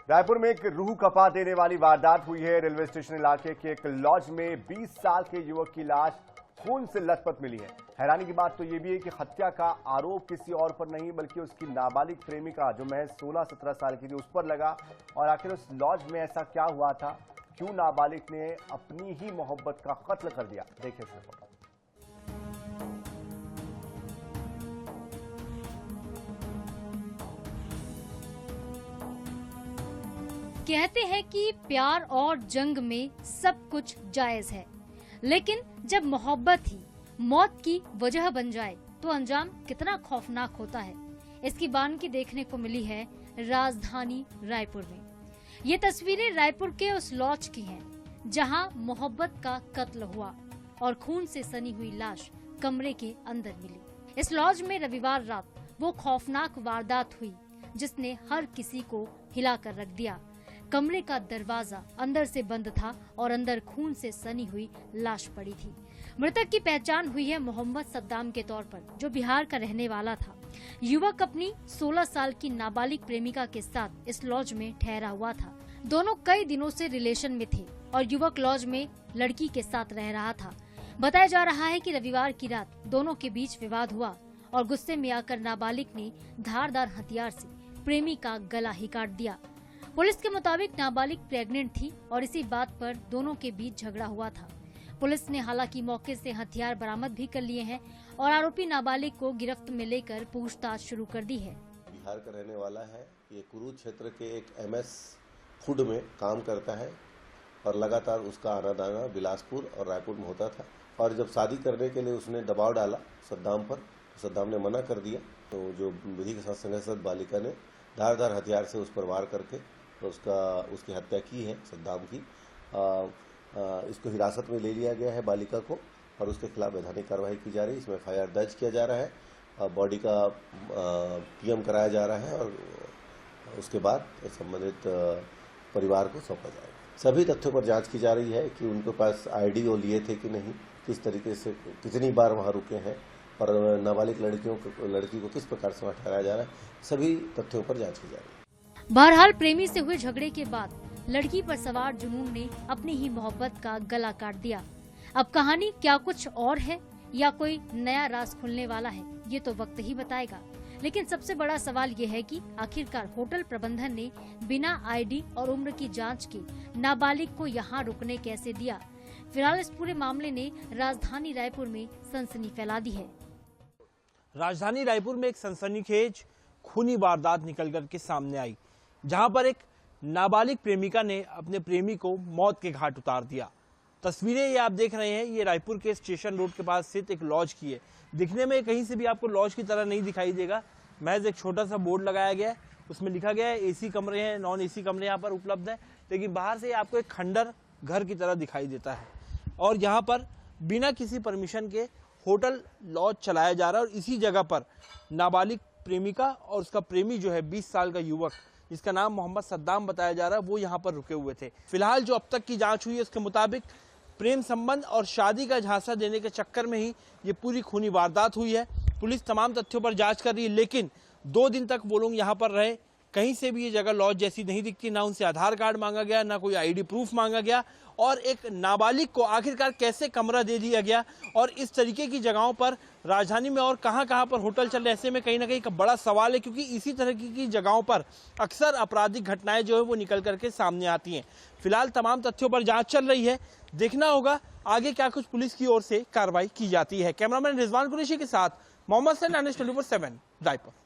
रायपुर में एक रूह कपा देने वाली वारदात हुई है। रेलवे स्टेशन इलाके के एक लॉज में 20 साल के युवक की लाश खून से लथपथ मिली है। हैरानी की बात तो यह भी है कि हत्या का आरोप किसी और पर नहीं बल्कि उसकी नाबालिग प्रेमिका जो महज 16-17 साल की थी उस पर लगा। और आखिर उस लॉज में ऐसा क्या हुआ था, क्यों नाबालिग ने अपनी ही मोहब्बत का कत्ल कर दिया, देखिए इस रिपोर्ट। कहते हैं कि प्यार और जंग में सब कुछ जायज है, लेकिन जब मोहब्बत ही मौत की वजह बन जाए तो अंजाम कितना खौफनाक होता है। इसकी बानगी देखने को मिली है राजधानी रायपुर में। ये तस्वीरें रायपुर के उस लॉज की हैं, जहां मोहब्बत का कत्ल हुआ और खून से सनी हुई लाश कमरे के अंदर मिली। इस लॉज में रविवार रात वो खौफनाक वारदात हुई जिसने हर किसी को हिला कर रख दिया। कमरे का दरवाजा अंदर से बंद था और अंदर खून से सनी हुई लाश पड़ी थी। मृतक की पहचान हुई है मोहम्मद सद्दाम के तौर पर, जो बिहार का रहने वाला था। युवक अपनी 16 साल की नाबालिग प्रेमिका के साथ इस लॉज में ठहरा हुआ था। दोनों कई दिनों से रिलेशन में थे और युवक लॉज में लड़की के साथ रह रहा था। बताया जा रहा है कि रविवार की रात दोनों के बीच विवाद हुआ और गुस्से में आकर नाबालिग ने धारदार हथियार से प्रेमी का गला ही काट दिया। पुलिस के मुताबिक नाबालिग प्रेग्नेंट थी और इसी बात पर दोनों के बीच झगड़ा हुआ था। पुलिस ने हालांकि मौके से हथियार बरामद भी कर लिए हैं और आरोपी नाबालिग को गिरफ्त में लेकर पूछताछ शुरू कर दी है। बिहार का रहने वाला है। ये कुरूद क्षेत्र के एक MS फूड में काम करता है और लगातार उसका आना जाना बिलासपुर और रायपुर में होता था। और जब शादी करने के लिए उसने दबाव डाला सद्दाम पर, तो सद्दाम ने मना कर दिया। तो जो विधि के साथ संघर्षरत बालिका ने धारदार हथियार से उस पर वार करके तो उसकी हत्या की है सद्दाम की। इसको हिरासत में ले लिया गया है बालिका को और उसके खिलाफ वैधानिक कार्रवाई की जा रही है। इसमें FIR दर्ज किया जा रहा है, बॉडी का PM कराया जा रहा है और उसके बाद संबंधित परिवार को सौंपा जाएगा। सभी तथ्यों पर जांच की जा रही है कि उनके पास ID वो लिए थे कि नहीं, किस तरीके से कितनी बार वहाँ रुके हैं और नाबालिग लड़की को किस प्रकार से वहाँ ठहराया जा रहा है। सभी तथ्यों पर जांच की जा रही है। बहरहाल प्रेमी से हुए झगड़े के बाद लड़की पर सवार जुनून ने अपनी ही मोहब्बत का गला काट दिया। अब कहानी क्या कुछ और है या कोई नया राज खुलने वाला है, ये तो वक्त ही बताएगा। लेकिन सबसे बड़ा सवाल ये है कि आखिरकार होटल प्रबंधन ने बिना ID और उम्र की जांच के नाबालिग को यहाँ रुकने कैसे दिया। फिलहाल इस पूरे मामले ने राजधानी रायपुर में सनसनी फैला दी है। राजधानी रायपुर में एक सनसनीखेज खूनी वारदात निकल कर के सामने आई, जहां पर एक नाबालिग प्रेमिका ने अपने प्रेमी को मौत के घाट उतार दिया। तस्वीरें ये आप देख रहे हैं, ये रायपुर के स्टेशन रोड के पास स्थित एक लॉज की है। दिखने में कहीं से भी आपको लॉज की तरह नहीं दिखाई देगा, महज एक छोटा सा बोर्ड लगाया गया है, उसमें लिखा गया है AC कमरे हैं, नॉन AC कमरे यहाँ पर उपलब्ध है। लेकिन बाहर से आपको एक खंडर घर की तरह दिखाई देता है और यहाँ पर बिना किसी परमिशन के होटल लॉज चलाया जा रहा है। और इसी जगह पर नाबालिग प्रेमिका और उसका प्रेमी जो है 20 साल का युवक, जिसका नाम मोहम्मद सद्दाम बताया जा रहा है, वो यहाँ पर रुके हुए थे। फिलहाल जो अब तक की जांच हुई है उसके मुताबिक प्रेम संबंध और शादी का झांसा देने के चक्कर में ही ये पूरी खूनी वारदात हुई है। पुलिस तमाम तथ्यों पर जांच कर रही है, लेकिन 2 दिन तक वो लोग यहाँ पर रहे। कहीं से भी ये जगह लॉज जैसी नहीं दिखती, ना उनसे आधार कार्ड मांगा गया, ना कोई ID प्रूफ मांगा गया। और एक नाबालिग को आखिरकार कैसे कमरा दे दिया गया। और इस तरीके की जगहों पर राजधानी में और कहां पर होटल चल रहे, ऐसे में कहीं ना कहीं एक बड़ा सवाल है, क्योंकि इसी तरह की जगहों पर अक्सर आपराधिक घटनाएं जो है वो निकल करके सामने आती हैं। फिलहाल तमाम तथ्यों पर जांच चल रही है, देखना होगा आगे क्या कुछ पुलिस की ओर से कार्रवाई की जाती है। कैमरामैन रिजवान कुरैशी के साथ मोहम्मद सैन, NS 24/7 रायपुर।